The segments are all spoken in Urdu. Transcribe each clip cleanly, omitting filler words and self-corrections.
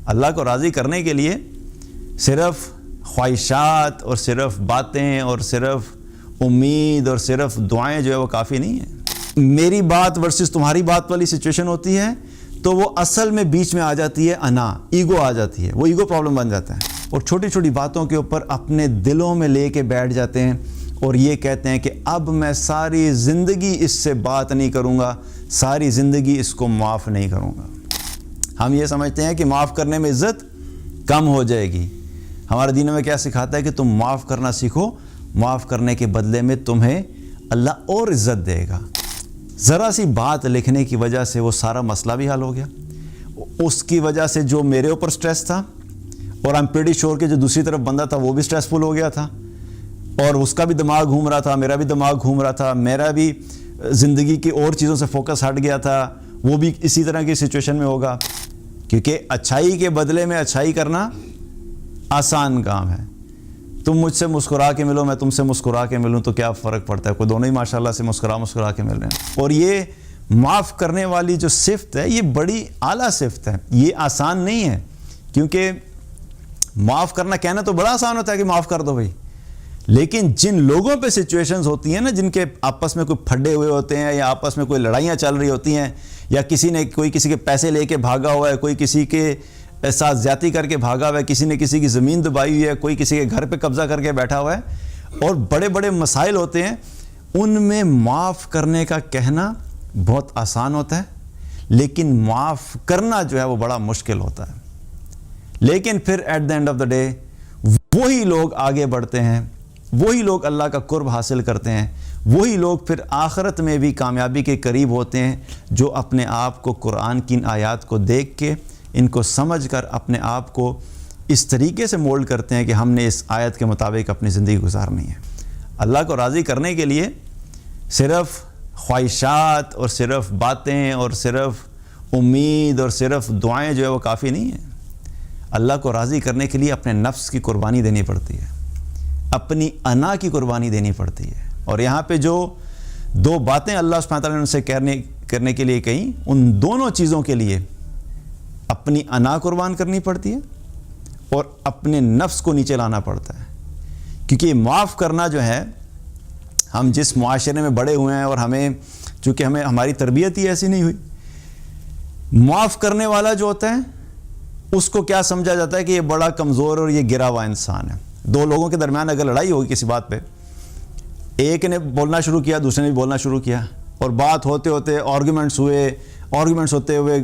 اللہ کو راضی کرنے کے لیے صرف خواہشات اور صرف باتیں اور صرف امید اور صرف دعائیں جو ہے وہ کافی نہیں ہیں۔ میری بات ورسز تمہاری بات والی سچویشن ہوتی ہے تو وہ اصل میں بیچ میں آ جاتی ہے انا، ایگو آ جاتی ہے، وہ ایگو پرابلم بن جاتا ہے، اور چھوٹی چھوٹی باتوں کے اوپر اپنے دلوں میں لے کے بیٹھ جاتے ہیں اور یہ کہتے ہیں کہ اب میں ساری زندگی اس سے بات نہیں کروں گا، ساری زندگی اس کو معاف نہیں کروں گا۔ ہم یہ سمجھتے ہیں کہ معاف کرنے میں عزت کم ہو جائے گی۔ ہمارے دین میں کیا سکھاتا ہے کہ تم معاف کرنا سیکھو، معاف کرنے کے بدلے میں تمہیں اللہ اور عزت دے گا۔ ذرا سی بات لکھنے کی وجہ سے وہ سارا مسئلہ بھی حل ہو گیا۔ اس کی وجہ سے جو میرے اوپر سٹریس تھا، اور I'm pretty sure کہ جو دوسری طرف بندہ تھا وہ بھی سٹریسفل ہو گیا تھا، اور اس کا بھی دماغ گھوم رہا تھا، میرا بھی دماغ گھوم رہا تھا، میرا بھی زندگی کی اور چیزوں سے فوکس ہٹ گیا تھا، وہ بھی اسی طرح کی سچویشن میں ہوگا۔ کیونکہ اچھائی کے بدلے میں اچھائی کرنا آسان کام ہے۔ تم مجھ سے مسکرا کے ملو، میں تم سے مسکرا کے ملوں تو کیا فرق پڑتا ہے؟ کوئی دونوں ہی ماشاءاللہ سے مسکرا کے مل رہے ہیں۔ اور یہ معاف کرنے والی جو صفت ہے یہ بڑی اعلیٰ صفت ہے، یہ آسان نہیں ہے، کیونکہ معاف کرنا کہنا تو بڑا آسان ہوتا ہے کہ معاف کر دو بھائی، لیکن جن لوگوں پہ سچویشنز ہوتی ہیں نا، جن کے آپس میں کوئی پھڈے ہوئے ہوتے ہیں یا آپس میں کوئی لڑائیاں چل رہی ہوتی ہیں، یا کوئی کسی کے پیسے لے کے بھاگا ہوا ہے، کوئی کسی کے ساتھ زیادتی کر کے بھاگا ہوا ہے، کسی نے کسی کی زمین دبائی ہوئی ہے، کوئی کسی کے گھر پہ قبضہ کر کے بیٹھا ہوا ہے، اور بڑے بڑے مسائل ہوتے ہیں، ان میں معاف کرنے کا کہنا بہت آسان ہوتا ہے، لیکن معاف کرنا جو ہے وہ بڑا مشکل ہوتا ہے۔ لیکن پھر at the end of the day وہی لوگ آگے بڑھتے ہیں، وہی لوگ اللہ کا قرب حاصل کرتے ہیں، وہی لوگ پھر آخرت میں بھی کامیابی کے قریب ہوتے ہیں، جو اپنے آپ کو قرآن کی ان آیات کو دیکھ کے، ان کو سمجھ کر اپنے آپ کو اس طریقے سے مولڈ کرتے ہیں کہ ہم نے اس آیت کے مطابق اپنی زندگی گزارنی ہے۔ اللہ کو راضی کرنے کے لیے صرف خواہشات اور صرف باتیں اور صرف امید اور صرف دعائیں جو ہے وہ کافی نہیں ہیں۔ اللہ کو راضی کرنے کے لیے اپنے نفس کی قربانی دینی پڑتی ہے، اپنی انا کی قربانی دینی پڑتی ہے۔ اور یہاں پہ جو دو باتیں اللہ سبحانہ وتعالیٰ نے ان سے کرنے کے لیے کہیں، ان دونوں چیزوں کے لیے اپنی انا قربان کرنی پڑتی ہے اور اپنے نفس کو نیچے لانا پڑتا ہے۔ کیونکہ یہ معاف کرنا جو ہے، ہم جس معاشرے میں بڑے ہوئے ہیں اور چونکہ ہماری تربیت ہی ایسی نہیں ہوئی، معاف کرنے والا جو ہوتا ہے اس کو کیا سمجھا جاتا ہے کہ یہ بڑا کمزور اور یہ گرا ہوا انسان ہے۔ دو لوگوں کے درمیان اگر لڑائی ہوگی کسی بات پہ، ایک نے بولنا شروع کیا، دوسرے نے بھی بولنا شروع کیا، اور بات ہوتے ہوتے آرگیومنٹس ہوتے ہوئے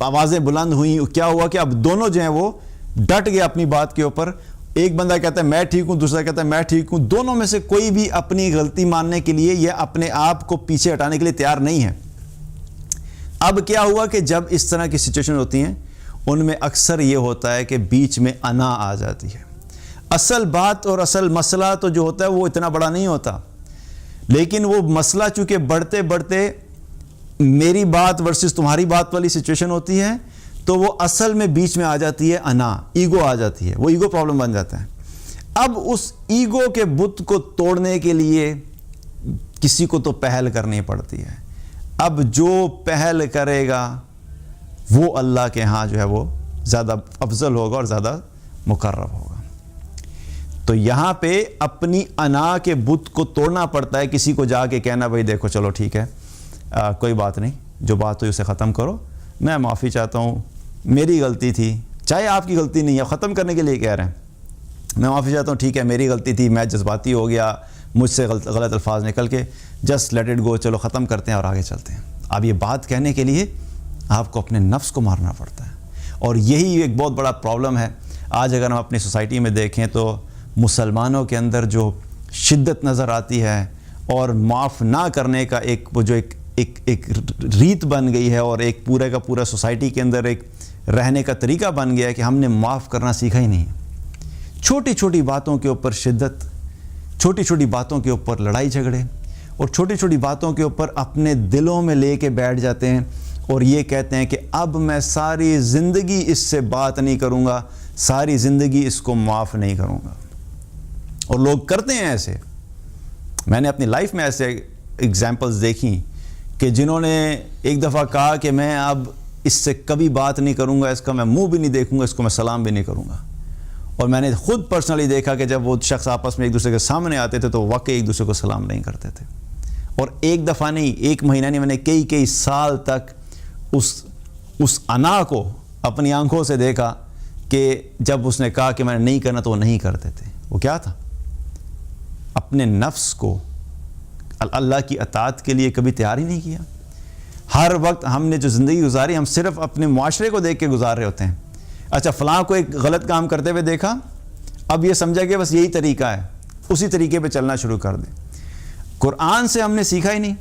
آوازیں بلند ہوئیں، کیا ہوا کہ اب دونوں جو ہیں وہ ڈٹ گئے اپنی بات کے اوپر۔ ایک بندہ کہتا ہے میں ٹھیک ہوں، دوسرا کہتا ہے میں ٹھیک ہوں، دونوں میں سے کوئی بھی اپنی غلطی ماننے کے لیے یا اپنے آپ کو پیچھے ہٹانے کے لیے تیار نہیں ہے۔ اب کیا ہوا کہ جب اس طرح کی سچویشن ہوتی ہیں، ان میں اکثر یہ ہوتا ہے کہ بیچ میں انا آ جاتی ہے۔ اصل بات اور اصل مسئلہ تو جو ہوتا ہے وہ اتنا بڑا نہیں ہوتا، لیکن وہ مسئلہ چونکہ بڑھتے بڑھتے میری بات ورسز تمہاری بات والی سچویشن ہوتی ہے، تو وہ اصل میں بیچ میں آ جاتی ہے انا، ایگو آ جاتی ہے، وہ ایگو پرابلم بن جاتا ہے۔ اب اس ایگو کے بت کو توڑنے کے لیے کسی کو تو پہل کرنی پڑتی ہے۔ اب جو پہل کرے گا وہ اللہ کے ہاں جو ہے وہ زیادہ افضل ہوگا اور زیادہ مقرب ہوگا۔ تو یہاں پہ اپنی انا کے بت کو توڑنا پڑتا ہے، کسی کو جا کے کہنا بھائی دیکھو چلو ٹھیک ہے، کوئی بات نہیں، جو بات ہوئی اسے ختم کرو، میں معافی چاہتا ہوں، میری غلطی تھی، چاہے آپ کی غلطی نہیں ہے، ختم کرنے کے لیے کہہ رہے ہیں، میں معافی چاہتا ہوں، ٹھیک ہے میری غلطی تھی، میں جذباتی ہو گیا، مجھ سے غلط الفاظ نکل کے، جسٹ لیٹ اٹ گو، چلو ختم کرتے ہیں اور آگے چلتے ہیں۔ اب یہ بات کہنے کے لیے آپ کو اپنے نفس کو مارنا پڑتا ہے، اور یہی ایک بہت بڑا پرابلم ہے۔ آج اگر ہم اپنی سوسائٹی میں دیکھیں تو مسلمانوں کے اندر جو شدت نظر آتی ہے اور معاف نہ کرنے کا ایک ریت بن گئی ہے، اور ایک پورے کا پورا سوسائٹی کے اندر ایک رہنے کا طریقہ بن گیا ہے کہ ہم نے معاف کرنا سیکھا ہی نہیں۔ چھوٹی چھوٹی باتوں کے اوپر شدت، چھوٹی چھوٹی باتوں کے اوپر لڑائی جھگڑے، اور چھوٹی چھوٹی باتوں کے اوپر اپنے دلوں میں لے کے بیٹھ جاتے ہیں اور یہ کہتے ہیں کہ اب میں ساری زندگی اس سے بات نہیں کروں گا، ساری زندگی اس کو معاف نہیں کروں گا۔ اور لوگ کرتے ہیں ایسے۔ میں نے اپنی لائف میں ایسے ایگزامپلز دیکھی کہ جنہوں نے ایک دفعہ کہا کہ میں اب اس سے کبھی بات نہیں کروں گا، اس کا میں منہ بھی نہیں دیکھوں گا، اس کو میں سلام بھی نہیں کروں گا۔ اور میں نے خود پرسنلی دیکھا کہ جب وہ شخص آپس میں ایک دوسرے کے سامنے آتے تھے تو واقعی ایک دوسرے کو سلام نہیں کرتے تھے۔ اور ایک دفعہ نہیں، ایک مہینہ نہیں، میں نے کئی سال تک اس انا کو اپنی آنکھوں سے دیکھا کہ جب اس نے کہا کہ میں نے نہیں کرنا تو وہ نہیں کرتے تھے۔ وہ کیا تھا؟ اپنے نفس کو اللہ کی اطاعت کے لیے کبھی تیار ہی نہیں کیا۔ ہر وقت ہم نے جو زندگی گزاری ہم صرف اپنے معاشرے کو دیکھ کے گزار رہے ہوتے ہیں۔ اچھا فلاں کو ایک غلط کام کرتے ہوئے دیکھا، اب یہ سمجھا کہ بس یہی طریقہ ہے، اسی طریقے پہ چلنا شروع کر دیں۔ قرآن سے ہم نے سیکھا ہی نہیں،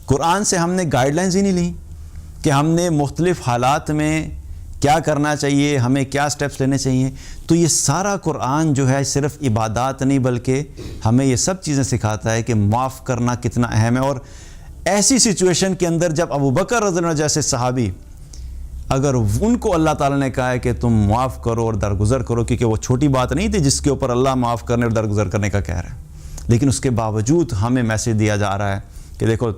قرآن سے ہم نے گائیڈ لائنز ہی نہیں لیں کہ ہم نے مختلف حالات میں کیا کرنا چاہیے، ہمیں کیا سٹیپس لینے چاہیے۔ تو یہ سارا قرآن جو ہے صرف عبادات نہیں بلکہ ہمیں یہ سب چیزیں سکھاتا ہے کہ معاف کرنا کتنا اہم ہے۔ اور ایسی سچویشن کے اندر جب ابو بکر رضی اللہ عنہ جیسے صحابی، اگر ان کو اللہ تعالیٰ نے کہا ہے کہ تم معاف کرو اور درگزر کرو، کیونکہ وہ چھوٹی بات نہیں تھی جس کے اوپر اللہ معاف کرنے اور درگزر کرنے کا کہہ رہا ہے، لیکن اس کے باوجود ہمیں میسیج دیا جا رہا ہے کہ دیکھو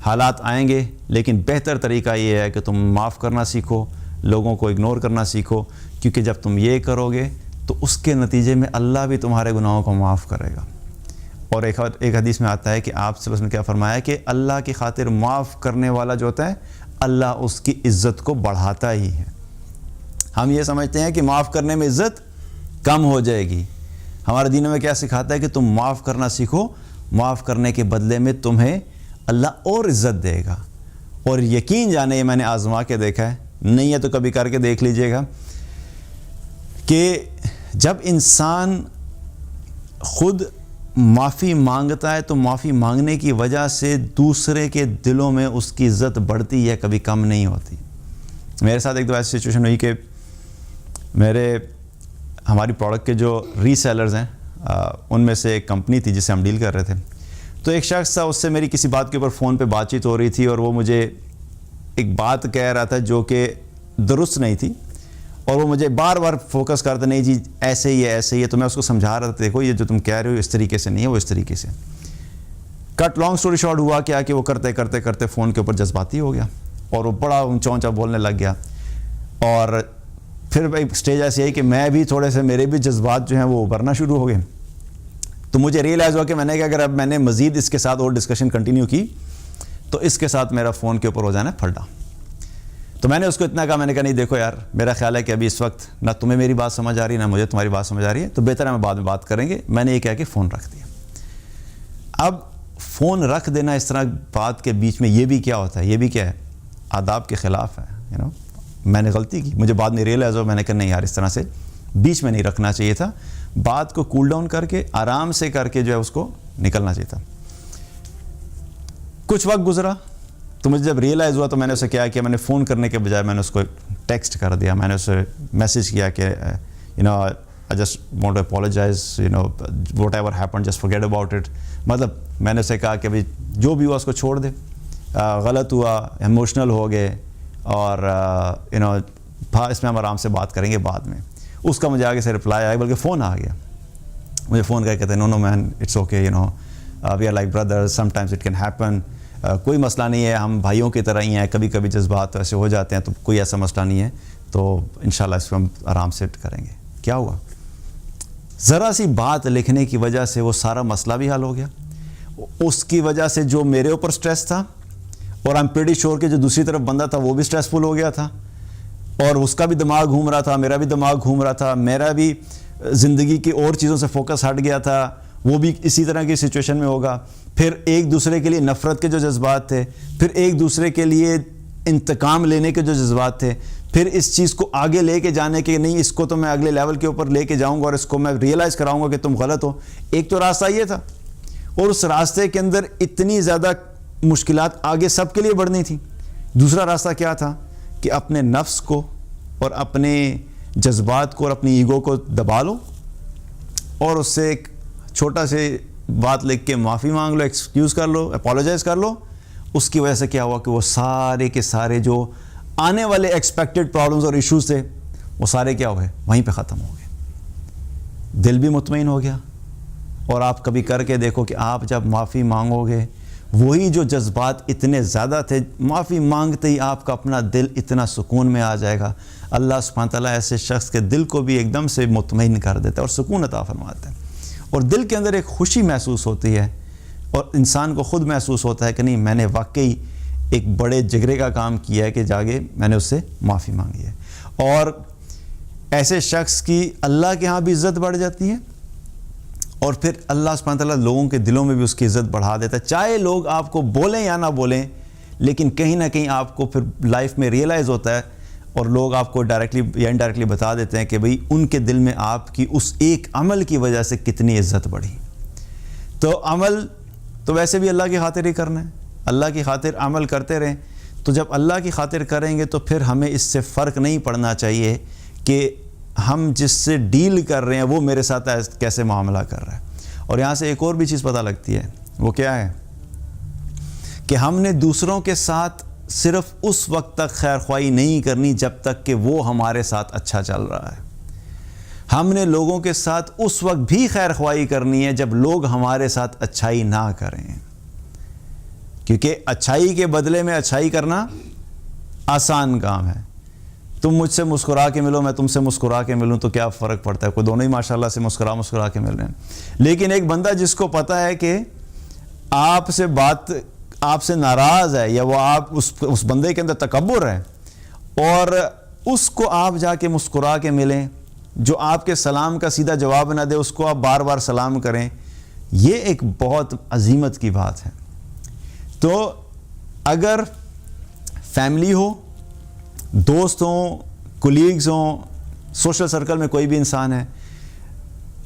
حالات آئیں گے لیکن بہتر طریقہ یہ ہے کہ تم معاف کرنا سیکھو، لوگوں کو اگنور کرنا سیکھو، کیونکہ جب تم یہ کرو گے تو اس کے نتیجے میں اللہ بھی تمہارے گناہوں کو معاف کرے گا۔ اور ایک حدیث میں آتا ہے کہ آپ صلی اللہ علیہ وسلم نے کیا فرمایا کہ اللہ کی خاطر معاف کرنے والا جو ہوتا ہے اللہ اس کی عزت کو بڑھاتا ہی ہے۔ ہم یہ سمجھتے ہیں کہ معاف کرنے میں عزت کم ہو جائے گی۔ ہمارے دین میں کیا سکھاتا ہے کہ تم معاف کرنا سیکھو، معاف کرنے کے بدلے میں تمہیں اللہ اور عزت دے گا۔ اور یقین جانے، یہ میں نے آزما کے دیکھا ہے، نہیں ہے تو کبھی کر کے دیکھ لیجئے گا کہ جب انسان خود معافی مانگتا ہے تو معافی مانگنے کی وجہ سے دوسرے کے دلوں میں اس کی عزت بڑھتی ہے، کبھی کم نہیں ہوتی۔ میرے ساتھ ایک دو ایسی سچویشن ہوئی کہ ہماری پروڈکٹ کے جو ری سیلرز ہیں ان میں سے ایک کمپنی تھی جس سے ہم ڈیل کر رہے تھے، تو ایک شخص تھا، اس سے میری کسی بات کے اوپر فون پہ بات چیت ہو رہی تھی اور وہ مجھے ایک بات کہہ رہا تھا جو کہ درست نہیں تھی، اور وہ مجھے بار بار فوکس کرتا، نہیں جی ایسے ہی ہے ایسے ہی ہے۔ تو میں اس کو سمجھا رہا تھا دیکھو یہ جو تم کہہ رہے ہو اس طریقے سے نہیں ہے، وہ اس طریقے سے۔ کٹ لانگ سٹوری شارٹ ہوا کیا کہ وہ کرتے کرتے فون کے اوپر جذباتی ہو گیا اور وہ بڑا اونچا اونچا بولنے لگ گیا، اور پھر ایک سٹیج ایسی آئی کہ میں بھی تھوڑے سے میرے بھی جذبات جو ہیں وہ ابھرنا شروع ہو گئے۔ تو مجھے ریئلائز ہوا کہ میں نے کہا اگر اب میں نے مزید اس کے ساتھ اور ڈسکشن کنٹینیو کی تو اس کے ساتھ میرا فون کے اوپر ہو جانا ہے پھلٹا۔ تو میں نے اس کو اتنا کہا، میں نے کہا نہیں دیکھو یار، میرا خیال ہے کہ ابھی اس وقت نہ تمہیں میری بات سمجھ آ رہی ہے نہ مجھے تمہاری بات سمجھ آ رہی ہے، تو بہتر ہے ہم بعد میں بات کریں گے۔ میں نے یہ کہا کہ فون رکھ دیا۔ اب فون رکھ دینا اس طرح بات کے بیچ میں یہ بھی کیا ہوتا ہے، یہ بھی کیا ہے، آداب کے خلاف ہے۔ میں نے غلطی کی، مجھے بعد میں ریئلائز ہو، میں نے کہا نہیں یار اس طرح سے بیچ میں نہیں رکھنا چاہیے تھا، بات کو کول ڈاؤن کر کے آرام سے کر کے جو ہے اس کو نکلنا چاہیے تھا۔ کچھ وقت گزرا تو مجھے جب ریئلائز ہوا تو میں نے اسے کیا میں نے فون کرنے کے بجائے میں نے اس کو ٹیکسٹ کر دیا، میں نے اسے میسیج کیا کہ I just want to apologize, whatever happened, just forget about it۔ مطلب میں نے اسے کہا کہ بھائی جو بھی ہوا اس کو چھوڑ دے، غلط ہوا، ایموشنل ہو گئے، اور اس میں ہم آرام سے بات کریں گے بعد میں۔ اس کا مجھے آگے سے رپلائی آیا، بلکہ فون آ گیا، مجھے فون کر کہتے ہیں no man it's okay, we are like brothers, sometimes it can happen, کوئی مسئلہ نہیں ہے، ہم بھائیوں کی طرح ہی ہیں، کبھی کبھی جذبات ایسے ہو جاتے ہیں، تو کوئی ایسا مسئلہ نہیں ہے، تو انشاءاللہ اس کو ہم آرام سے کریں گے۔ کیا ہوا؟ ذرا سی بات لکھنے کی وجہ سے وہ سارا مسئلہ بھی حل ہو گیا۔ اس کی وجہ سے جو میرے اوپر سٹریس تھا، اور I'm pretty sure کہ جو دوسری طرف بندہ تھا وہ بھی سٹریسفل ہو گیا تھا، اور اس کا بھی دماغ گھوم رہا تھا، میرا بھی دماغ گھوم رہا تھا، میرا بھی زندگی کی اور چیزوں سے فوکس ہٹ گیا تھا، وہ بھی اسی طرح کی سچویشن میں ہوگا۔ پھر ایک دوسرے کے لیے نفرت کے جو جذبات تھے، پھر ایک دوسرے کے لیے انتقام لینے کے جو جذبات تھے، پھر اس چیز کو آگے لے کے جانے کے، نہیں اس کو تو میں اگلے لیول کے اوپر لے کے جاؤں گا اور اس کو میں ریئلائز کراؤں گا کہ تم غلط ہو۔ ایک تو راستہ یہ تھا، اور اس راستے کے اندر اتنی زیادہ مشکلات آگے سب کے لیے بڑھنی تھی۔ دوسرا راستہ کیا تھا کہ اپنے نفس کو اور اپنے جذبات کو اور اپنی ایگو کو دبا لو، اور اس سے ایک چھوٹا سے بات لکھ کے معافی مانگ لو، ایکسکیوز کر لو، اپولوجائز کر لو۔ اس کی وجہ سے کیا ہوا کہ وہ سارے کے سارے جو آنے والے ایکسپیکٹڈ پرابلمز اور ایشوز تھے وہ سارے کیا ہو گئے، وہیں پہ ختم ہو گئے۔ دل بھی مطمئن ہو گیا۔ اور آپ کبھی کر کے دیکھو کہ آپ جب معافی مانگو گے، وہی جو جذبات اتنے زیادہ تھے، معافی مانگتے ہی آپ کا اپنا دل اتنا سکون میں آ جائے گا، اللہ سبحانہ تعالیٰ ایسے شخص کے دل کو بھی ایک دم سے مطمئن کر دیتا ہے اور سکون عطا فرماتا ہے، اور دل کے اندر ایک خوشی محسوس ہوتی ہے، اور انسان کو خود محسوس ہوتا ہے کہ نہیں، میں نے واقعی ایک بڑے جگرے کا کام کیا ہے کہ جاگے میں نے اس سے معافی مانگی ہے۔ اور ایسے شخص کی اللہ کے ہاں بھی عزت بڑھ جاتی ہے، اور پھر اللہ سبحانہ تعالیٰ لوگوں کے دلوں میں بھی اس کی عزت بڑھا دیتا ہے، چاہے لوگ آپ کو بولیں یا نہ بولیں، لیکن کہیں نہ کہیں آپ کو پھر لائف میں ریئلائز ہوتا ہے، اور لوگ آپ کو ڈائریکٹلی یا انڈائریکٹلی بتا دیتے ہیں کہ بھئی ان کے دل میں آپ کی اس ایک عمل کی وجہ سے کتنی عزت بڑھی۔ تو عمل تو ویسے بھی اللہ کی خاطر ہی کرنا ہے، اللہ کی خاطر عمل کرتے رہیں، تو جب اللہ کی خاطر کریں گے تو پھر ہمیں اس سے فرق نہیں پڑنا چاہیے کہ ہم جس سے ڈیل کر رہے ہیں وہ میرے ساتھ کیسے معاملہ کر رہا ہے۔ اور یہاں سے ایک اور بھی چیز پتہ لگتی ہے، وہ کیا ہے کہ ہم نے دوسروں کے ساتھ صرف اس وقت تک خیر خواہی نہیں کرنی جب تک کہ وہ ہمارے ساتھ اچھا چل رہا ہے، ہم نے لوگوں کے ساتھ اس وقت بھی خیر خواہی کرنی ہے جب لوگ ہمارے ساتھ اچھائی نہ کریں، کیونکہ اچھائی کے بدلے میں اچھائی کرنا آسان کام ہے۔ تم مجھ سے مسکرا کے ملو، میں تم سے مسکرا کے ملوں، تو کیا فرق پڑتا ہے، کوئی دونوں ہی ماشاءاللہ سے مسکرا کے مل رہے ہیں۔ لیکن ایک بندہ جس کو پتہ ہے کہ آپ سے ناراض ہے، یا وہ آپ اس بندے کے اندر تکبر ہے، اور اس کو آپ جا کے مسکرا کے ملیں، جو آپ کے سلام کا سیدھا جواب نہ دے اس کو آپ بار بار سلام کریں، یہ ایک بہت عظیمت کی بات ہے۔ تو اگر فیملی ہو، دوست ہوں، کولیگز ہوں، سوشل سرکل میں کوئی بھی انسان ہے،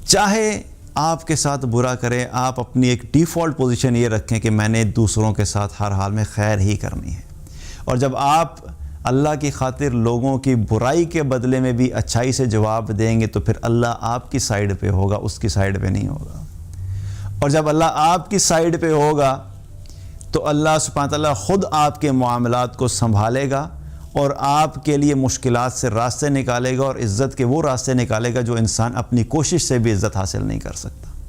چاہے آپ کے ساتھ برا کرے، آپ اپنی ایک ڈیفالٹ پوزیشن یہ رکھیں کہ میں نے دوسروں کے ساتھ ہر حال میں خیر ہی کرنی ہے، اور جب آپ اللہ کی خاطر لوگوں کی برائی کے بدلے میں بھی اچھائی سے جواب دیں گے تو پھر اللہ آپ کی سائیڈ پہ ہوگا، اس کی سائیڈ پہ نہیں ہوگا، اور جب اللہ آپ کی سائیڈ پہ ہوگا تو اللہ سبحانہ تعالیٰ خود آپ کے معاملات کو سنبھالے گا، اور آپ کے لیے مشکلات سے راستے نکالے گا، اور عزت کے وہ راستے نکالے گا جو انسان اپنی کوشش سے بھی عزت حاصل نہیں کر سکتا۔